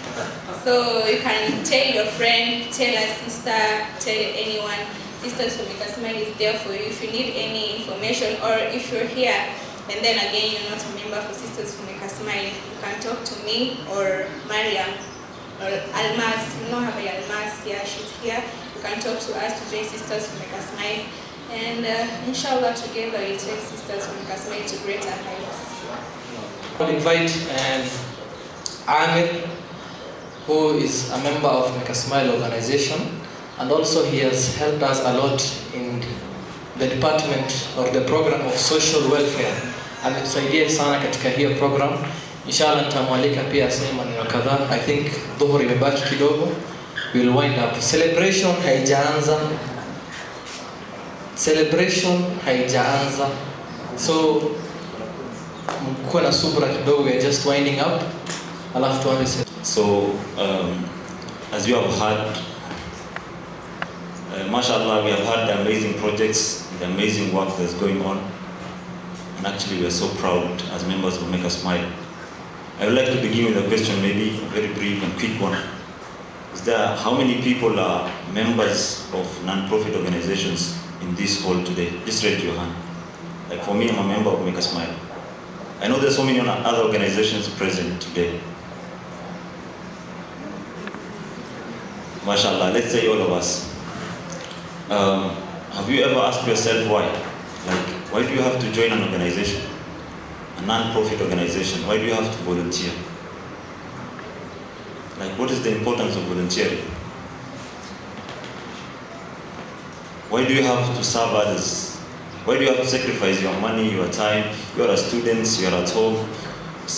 [SPEAKER 7] So you can tell your friend, tell a sister, tell anyone. Sisters for Make a Smile is there for you if you need any information, or if you're here and then again you're not a member for Sisters for Make a Smile, you can talk to me or Mariam or Almas. You know how Almas, yeah, she's here. You can talk to us to join Sisters for Make a Smile, and inshallah together we'll take Sisters for Make a Smile to greater heights.
[SPEAKER 1] I'll invite Amir, who is a member of Make a Smile organization, and also he has helped us a lot in the department or the program of social welfare. Ametusaidia sana katika hiyo program. Inshallah nitamwalika pia aseme maneno kadhaa. I think dhuhuri imebaki kidogo. We'll wind up. Celebration haijaanza. So mkuwe na subra kidogo, we are just winding up. Alafu tuanze.
[SPEAKER 8] So, as you have heard, mashallah, we have had the amazing projects, the amazing work that's going on. And actually, we are so proud as members of Make a Smile. I would like to begin with a question, maybe a very brief and quick one. Is there, how many people are members of non-profit organizations in this hall today? Just raise your hand. Like for me, I'm a member of Make a Smile. I know there's so many other organizations present today. MashaAllah, let's say all of us. Have you ever asked yourself why? Like, why do you have to join an organization? A non-profit organization? Why do you have to volunteer? Like, what is the importance of volunteering? Why do you have to serve others? Why do you have to sacrifice your money, your time? You are students, you are at home.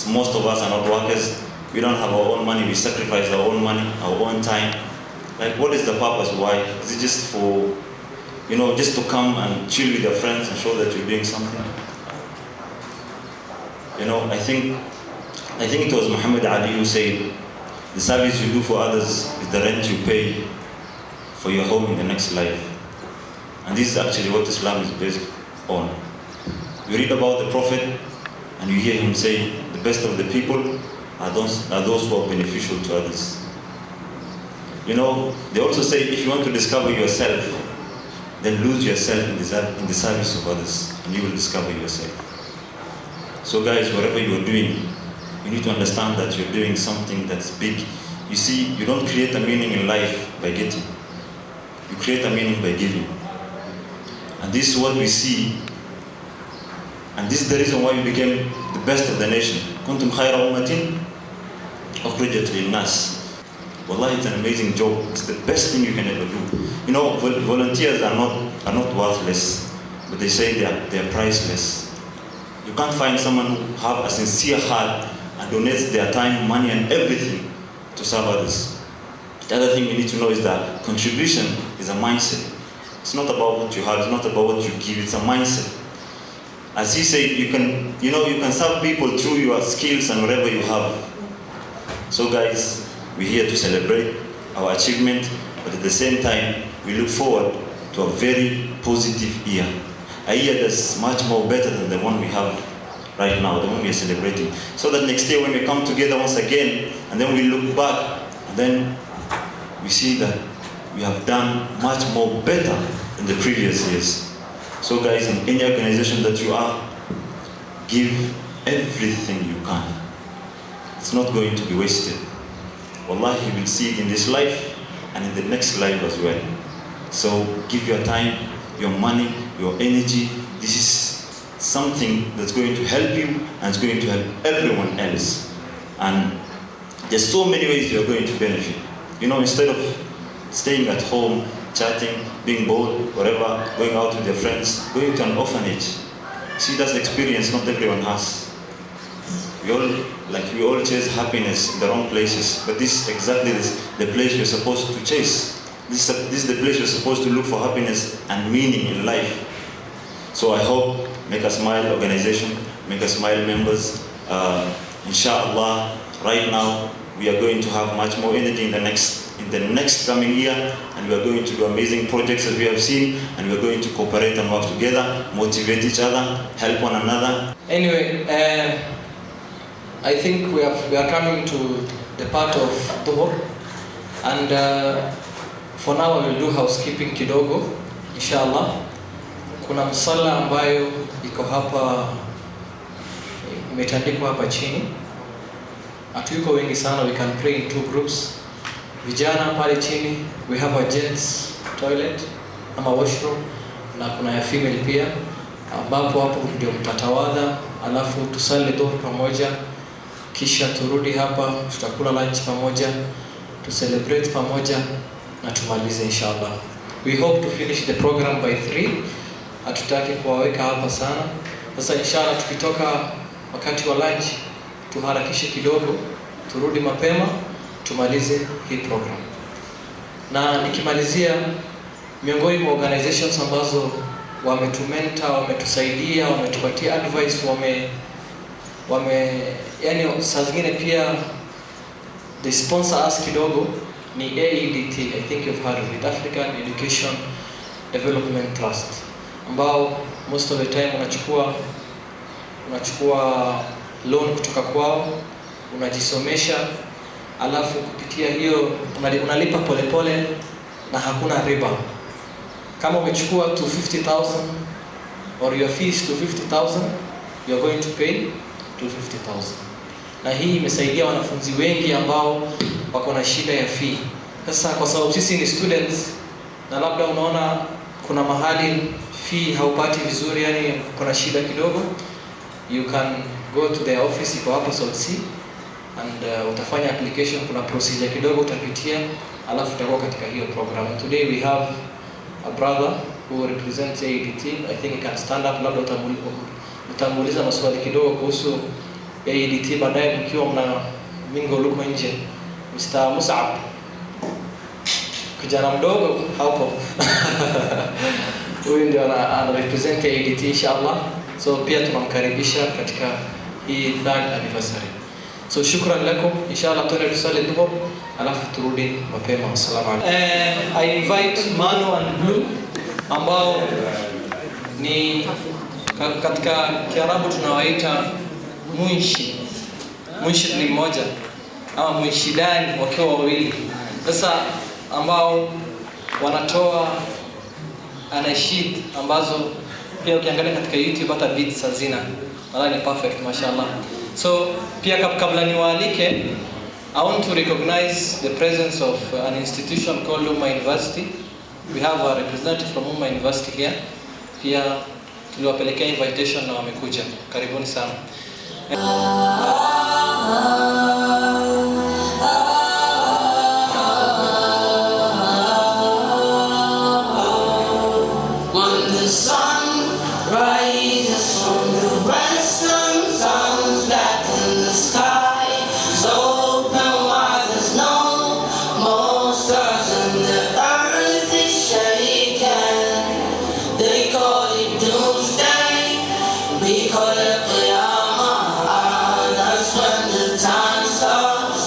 [SPEAKER 8] Most of us are not workers. We don't have our own money. We sacrifice our own money, our own time. Like, what is the purpose? Why? Is it just for, just to come and chill with your friends and show that you're doing something? I think it was Muhammad Ali who said, the service you do for others is the rent you pay for your home in the next life. And this is actually what Islam is based on. You read about the Prophet and you hear him say, the best of the people are those who are beneficial to others. They also say, if you want to discover yourself, then lose yourself in the service of others, and you will discover yourself. So guys, whatever you are doing, you need to understand that you're doing something that's big. You see, you don't create a meaning in life by getting. You create a meaning by giving. And this is what we see. And this is the reason why we became the best of the nation. Kuntum khayra ummatin ukhrijat lin-nas. Wallahi, it's an amazing job. It's the best thing you can ever do. Volunteers are not worthless, but they say they are priceless. You can't find someone who have a sincere heart and donates their time, money, and everything to serve others. The other thing you need to know is that contribution is a mindset. It's not about what you have. It's not about what you give. It's a mindset. As he said, you can serve people through your skills and whatever you have. So guys, we're here to celebrate our achievement, but at the same time, we look forward to a very positive year. A year that's much more better than the one we have right now, the one we are celebrating. So that next year when we come together once again, and then we look back, and then we see that we have done much more better than the previous years. So guys, in any organization that you are, give everything you can. It's not going to be wasted. Wallahi, you will see it in this life and in the next life as well. So give your time, your money, your energy. This is something that's going to help you and it's going to help everyone else. And there's so many ways you're going to benefit. You know, instead of staying at home, chatting, being bored, whatever, going out with your friends, going to an orphanage. See, that's the experience not everyone has. We all chase happiness in the wrong places, but this is exactly the place we're supposed to chase. This is the place we're supposed to look for happiness and meaning in life. So I hope Make Us Smile organization, Make Us Smile members, inshallah, right now we are going to have much more energy in the next coming year, and we are going to do amazing projects as we have seen, and we are going to cooperate and work together, motivate each other, help one another.
[SPEAKER 1] Anyway, I think we are coming to the part of Dhuhr, and for now we will do housekeeping kidogo, inshallah. Kuna msala ambayo iko hapa, imetandikwa hapa chini. Hatuyuko wengi sana, we can pray in 2 groups. Vijana pale chini, we have a gents toilet ama washroom, na kuna ya female pia, ambapo hapo ndio mtatawadha, alafu tusali dhuhr pamoja, kisha turudi hapa, tutakula lunch pamoja, to celebrate pamoja na tumalize inshallah. We hope to finish the program by 3. Hatutaki kuwaweka hapa sana. Sasa inshallah tukitoka wakati wa lunch tuharakishe kidogo, turudi mapema, tumalize hii program. Na nikimalizia, miongoni mwa organizations ambazo wametumenta, wametusaidia, wametupatia advice, yani saa zingine pia they sponsor us kidogo, ni AEDT. I think you've heard of it, African Education Development Trust, ambao most of the time unachukua loan kutoka kwao, unajisomesha, alafu kupitia hiyo unalipa polepole na hakuna riba. Kama umechukua to 50,000 or your fees to 50,000, you're going to pay to 50,000. Na hii imesaidia wanafunzi wengi ambao wako na shida ya fee. Sasa kwa sababu sisi ni students na labda unaona kuna mahali fee haupati vizuri, yani kuna shida kidogo, you can go to their office, iko hapo South Sea, and utafanya application, kuna procedure kidogo utapitia, alafu utakuwa katika hiyo program. Today we have a brother who represents AEDT. I think he can stand up, labda utamuuliza maswali kidogo kuhusu AEDT baadaye mkiwa mna mingo luko nje. Mr. Musab, kijana mdogo hapo. Huyu ndio ana represent AEDT inshallah. So pia tunamkaribisha katika hii 3rd anniversary. So shukran lakum, inshallah tuende tusali dhuhr, alafu turudi mapema. Assalamu alaykum. I invite Manu and Blue ambao ni katika Kiarabu tunawaita munshi. Munshi ni mmoja ama munshidani wakiwa wawili. Sasa ambao wanatoa anashid ambazo pia ukiangalia katika YouTube hata beats hazina. Wala ni perfect, mashallah. So pia kabla niwaalike, I want to recognize the presence of an institution called Umma University. We have a representative from Umma University here. Pia tuliwapelekea invitation na wamekuja. Karibuni sana.
[SPEAKER 9] We call it Qiyamah, that's when the time stops.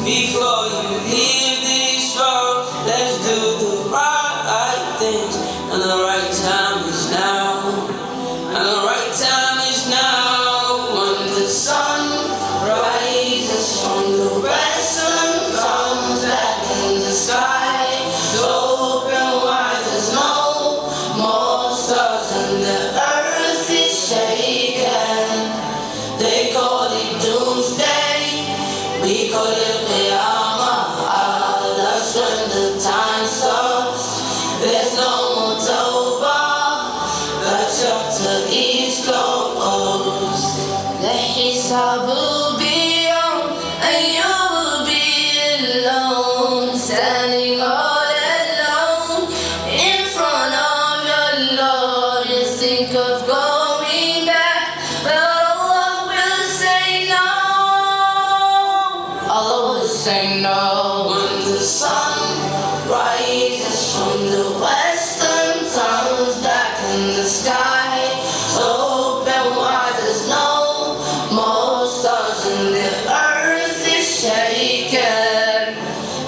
[SPEAKER 9] Before you leave this road, let's do the right things. And the right time is now. And the right time is now. When the sun rises from the west and comes back in the sky, so open wide, there's no more stars, and the earth is shaking. They call it doomsday, we call it Qiyamah. That's when the time stops. There's no more tawbah. The chapter is closed. The hisab will be on, and you will be alone, standing all alone in front of your Lord. You think of going back, but Allah will say no. Allah will say no. When the sun rises from the west and comes back in the sky, so open wide, there's no more stars, and the earth is shaking.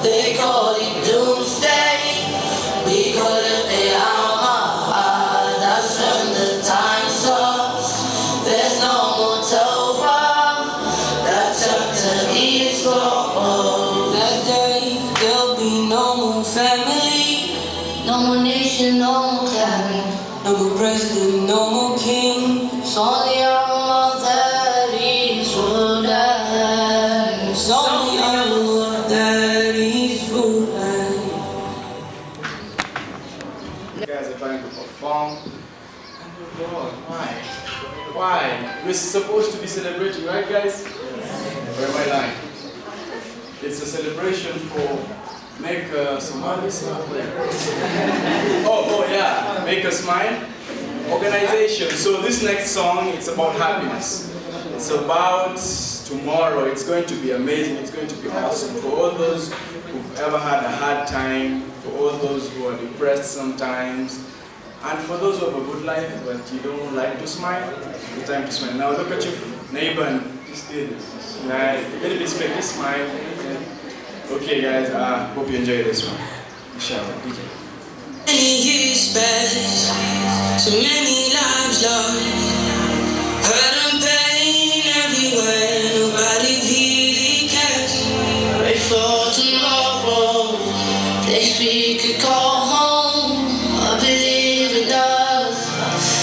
[SPEAKER 9] They call it doomsday, we call it Qiyamah. That's when the time stops. There's no more tawbah. That chapter is closed. That day there'll be no more family, no more nation, no more clan, no more president, no more king. It's only Allah that is ruling. It's only Allah that is ruling.
[SPEAKER 10] You guys are trying to perform. And oh God, why? Why? We're supposed to be celebrating, right guys? Where am I lying? It's a celebration for Make Somali Smile. Oh yeah, Make a Smile organization. So this next song, it's about happiness. It's about tomorrow. It's going to be amazing. It's going to be awesome for all those who've ever had a hard time, for all those who are depressed sometimes, and for those who have a good life but you don't like to smile. It's time to smile. Now look at your neighbor and just do this. Right? A little bit straight, just smile. Okay guys, hope you enjoy this one. Inshallah.
[SPEAKER 9] Many years back, so many lives lost, hurt and pain everywhere, nobody really cares. Pray for tomorrow, place we could call home. I believe in us,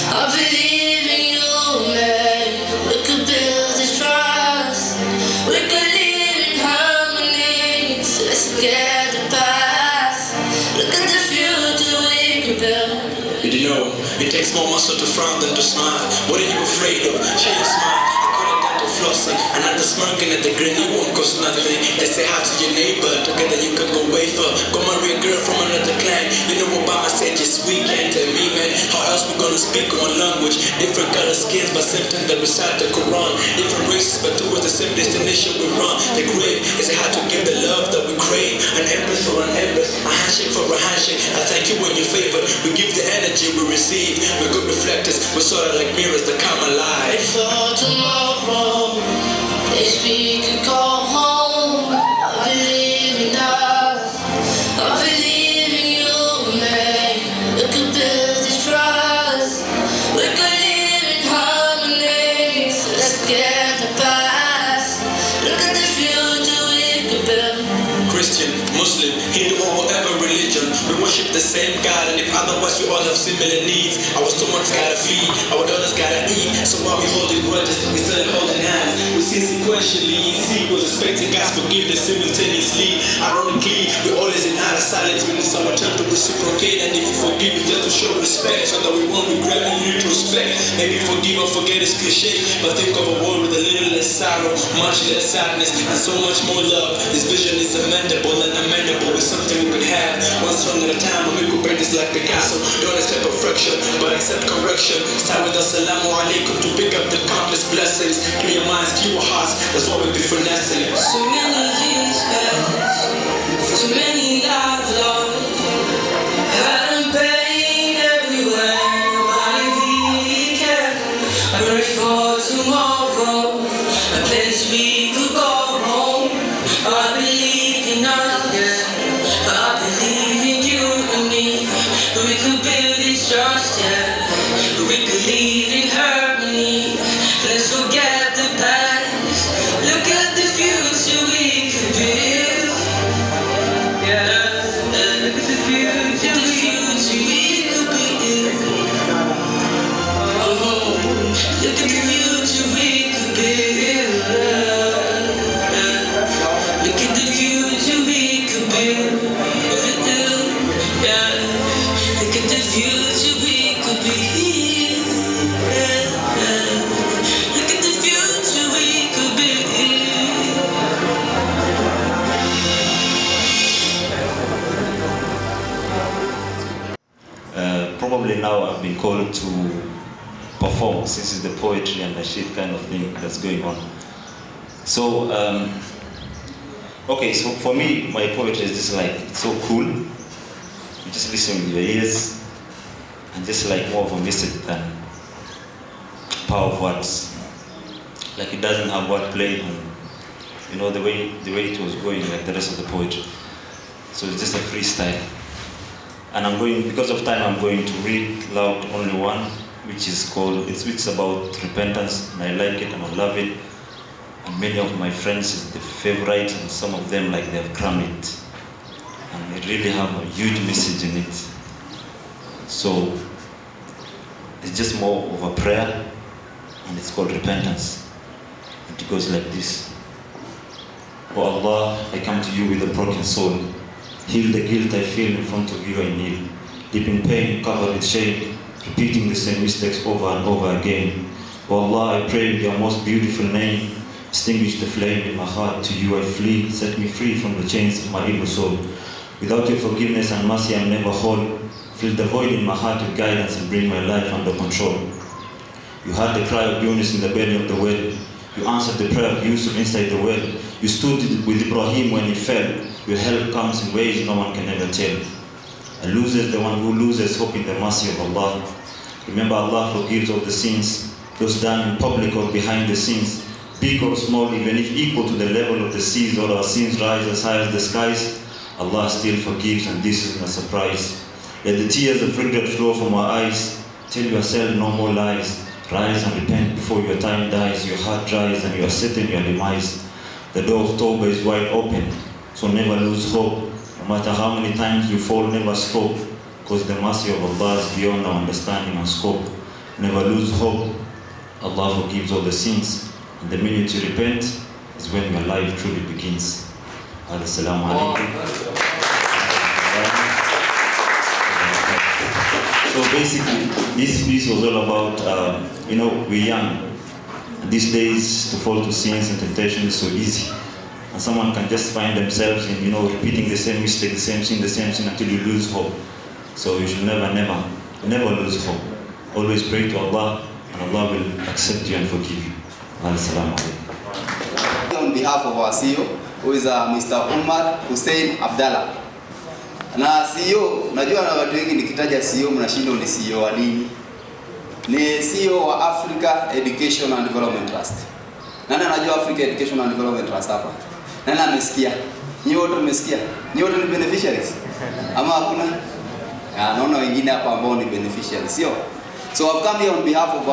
[SPEAKER 9] I believe in you, man. We could build this trust, we could live in harmony, so let's forget the past. Look at the future we could build.
[SPEAKER 11] Did you know it takes more muscle to frown than to smile? What are you afraid of? Share your smile. I call it dental flossing. And at the smirking at the grin, it won't cost nothing. Let's say hi to your neighbor. Together you can go wafer. Go marry a girl from another clan. You know Obama said this weekend. Tell me, man, how else we gonna speak one language? Different color skins, but symptoms that recite the Quran. Different races, but towards the same destination we run. The grave is how to give the love that we crave. An empress for an empress, a handshake for a handshake. I thank you when you favor. We give the energy we receive. We're good reflectors. We're sort of like mirrors that come alive.
[SPEAKER 9] For tomorrow, place we could call home. I believe in us, I believe in you, man. We could build this trust, we could live in harmony. So let's get the past, look at the future we could build.
[SPEAKER 11] Christian, Muslim, Hindu, or whatever religion, we worship the same God, and if otherwise we all have similar needs. Our stomachs gotta feed, our daughters gotta eat. So while we holding grudges, we still holding hands. We see sequentially, sequels, expecting God's forgiveness simultaneously. Ironically, we're always in outer silence when it's our turn to reciprocate. And if you forgive, it's just to show respect, so that we won't regret and retrospect. Maybe forgive or forget is cliche, but think of a world with a little less sorrow, much less sadness, and so much more love. This vision is amendable and amendable. It's something we could have one song at a time, and we could break this like Picasso. Don't accept perfection, but accept correction. Start with assalamu alaikum to pick up the countless blessings. Clear minds, clear hearts, that's what we be finessing.
[SPEAKER 9] So many years past, so many lives lost, hurt and pain everywhere, nobody really cares. I pray for tomorrow, a place we could go home. I
[SPEAKER 8] probably now I've been called to perform, since it's the poetry and the shit kind of thing that's going on. So, okay, so for me, my poetry is just like, it's so cool. You just listen with your ears, and just like more of a message than power of words. Like it doesn't have wordplay, and you know the way it was going, like the rest of the poetry. So it's just a freestyle. And I'm going, because of time, I'm going to read loud only one, which is called, it's about repentance, and I like it and I love it. And many of my friends is the favorite, and some of them like they have crammed it. And it really have a huge message in it. So it's just more of a prayer, and it's called repentance. And it goes like this. Oh Allah, I come to you with a broken soul. Heal the guilt I feel in front of you I kneel. Deep in pain, covered with shame, repeating the same mistakes over and over again. Oh Allah, I pray in your most beautiful name. Extinguish the flame in my heart, to you I flee. Set me free from the chains of my evil soul. Without your forgiveness and mercy I'm never whole. Fill the void in my heart with guidance and bring my life under control. You heard the cry of Yunus in the belly of the whale. You answered the prayer of Yusuf inside the well. You stood with Ibrahim when he fell. Your help comes in ways no one can ever tell. A loser is the one who loses hope in the mercy of Allah. Remember, Allah forgives all the sins, those done in public or behind the scenes. Big or small, even if equal to the level of the seas, or our sins rise as high as the skies, Allah still forgives, and this isn't a surprise. Let the tears of regret flow from our eyes. Tell yourself no more lies. Rise and repent before your time dies. Your heart dries and you are set in your demise. The door of Tawbah is wide open, so never lose hope. No matter how many times you fall, never stop, because the mercy of Allah is beyond our understanding and scope. Never lose hope. Allah forgives all the sins, and the minute you repent is when your life truly begins. Assalamu alaikum. So basically, this piece was all about, we're young. And these days, to fall to sins and temptation is so easy. And someone can just find themselves in, repeating the same mistake, the same sin until you lose hope. So you should never lose hope. Always pray to Allah, and Allah will accept you and forgive you. Assalamu alaikum.
[SPEAKER 12] On behalf of our CEO, who is Mr. Umar Hussein Abdallah. Na CEO, najua na watu wengi nikitaja CEO mnashinda ni CEO wa nini? Ni CEO wa Africa Education and Development Trust. Nani anajua Africa Education and Development Trust hapa? Nani amesikia? Nyinyi wote mmesikia? Nyinyi wote ni beneficiaries? Ama hakuna? Naona wengine hapa ambao ni beneficiaries, sio? So I've come here on behalf of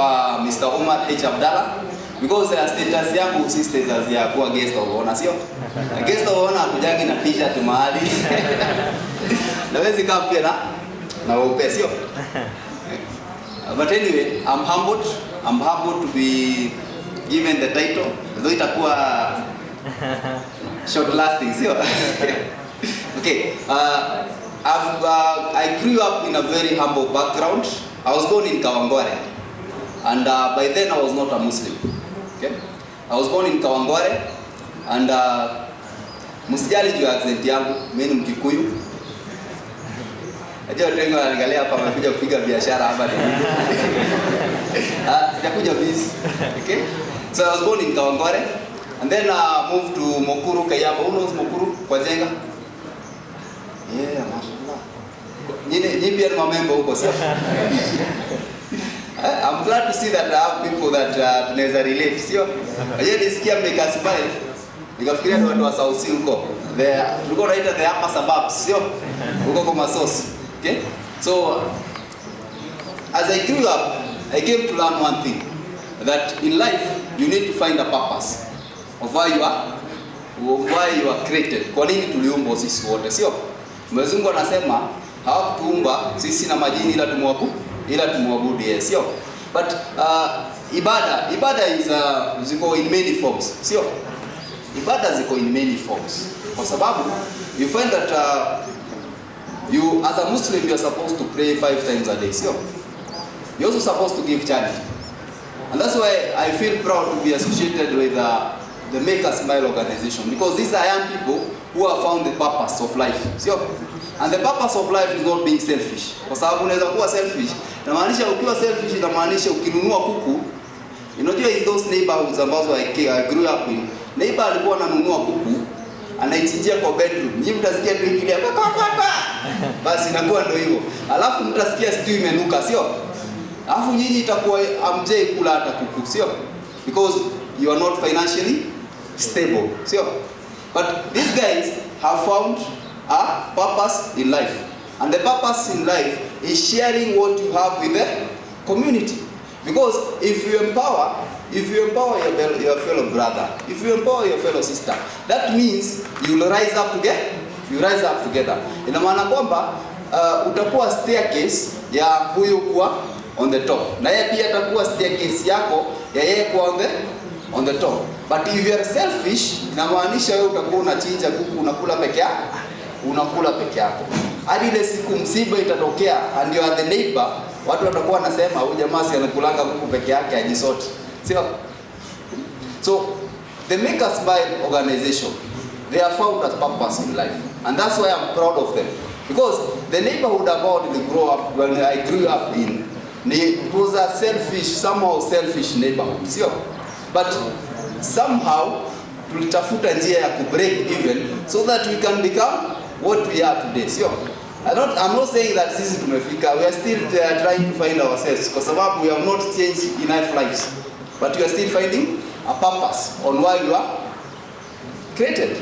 [SPEAKER 12] Mr. Umar H. Abdallah, because status yangu si status ya kuwa guest of honor, sio? Guest of honor kujangi na t-shirt mahali. Nawezi kama pia na upe, sio? But anyway, I'm humbled to be given the title, though itakuwa short lasting, sio? Okay, I grew up in a very humble background. I was born in Kawangware, and by then I was not a Muslim. Okay, I was born in Kawangware, and msijali juu accent yangu, mimi ni Mkikuyu. Najua watu wengi wanaangalia hapa wamekuja kupiga biashara hapa nini. Sijakuja busy. Okay, so I was born in Kawangware, and then moved to Mukuru, Kayamba. Who knows Mukuru? Kwa Jenga? Yeah, mashallah. Nyinyi pia ni member huko, sio? I'm glad to see that I have people that tunaweza relate, sio? Yeye nisikia mmekasibali. Nikafikiria ni watu wa South Sea huko. Tulikuwa tunaita the upper suburbs, sio? Huko kwa Masos. Okay? So as I grew up, I came to learn one thing, that in life you need to find a purpose of why you are created. Kwa nini tuliumbwa sisi wote, sio? Mwenyezi Mungu anasema hawakutuumba sisi na majini ila tumwabudu yeye, sio? But ibada is ziko in many forms, sio? Ibada ziko in many forms. Kwa sababu you find that you as a Muslim you are supposed to pray 5 times a day, sio? You're also supposed to give charity. And that's why I feel proud to be associated with the Make a Smile organization, because these are young people who have found the purpose of life, sio? And the purpose of life is not being selfish. Kwa sababu unaweza kuwa selfish. Inamaanisha ukiwa selfish inamaanisha ukinunua kuku, unajua in those neighborhoods ambazo I grew up in, neighbor alikuwa ananunua kuku, anaichinjia kwa bedroom. Nyinyi mtasikia tu ikilia pa. Basi inakuwa ndio hivyo. Alafu mtasikia stew imenuka, sio? Alafu nyinyi itakuwa amjei kula hata kuku, sio? Because you are not financially stable, sio? But these guys have found a purpose in life. And the purpose in life is sharing what you have with the community. Because if you empower your fellow brother, if you empower your fellow sister, that means you will rise up together. You rise up together. Ina maana kwamba utakuwa staircase ya huyu kuwa on the top. Na yeye pia atakuwa staircase yako ya yeye kuwa on the top. But if you are selfish, inamaanisha wewe utakuwa unachinja kuku unakula peke yako. Hadi ile siku msiba itatokea and you are the neighbor, watu watakuwa wanasema huyu jamaa si anakulanga kuku peke yake ajisote. Sio? So the Make a Smile organization, they have found a purpose in life, and that's why I'm proud of them. Because the neighborhood about when I grew up in, it was a somehow selfish neighborhood. Sio? But somehow tulitafuta njia ya break even so that we can become what we are today. Sio? I'm not saying that sisi tumefika. We are still trying to find ourselves kwa sababu we have not changed enough lives. But we are still finding a purpose on why we are created.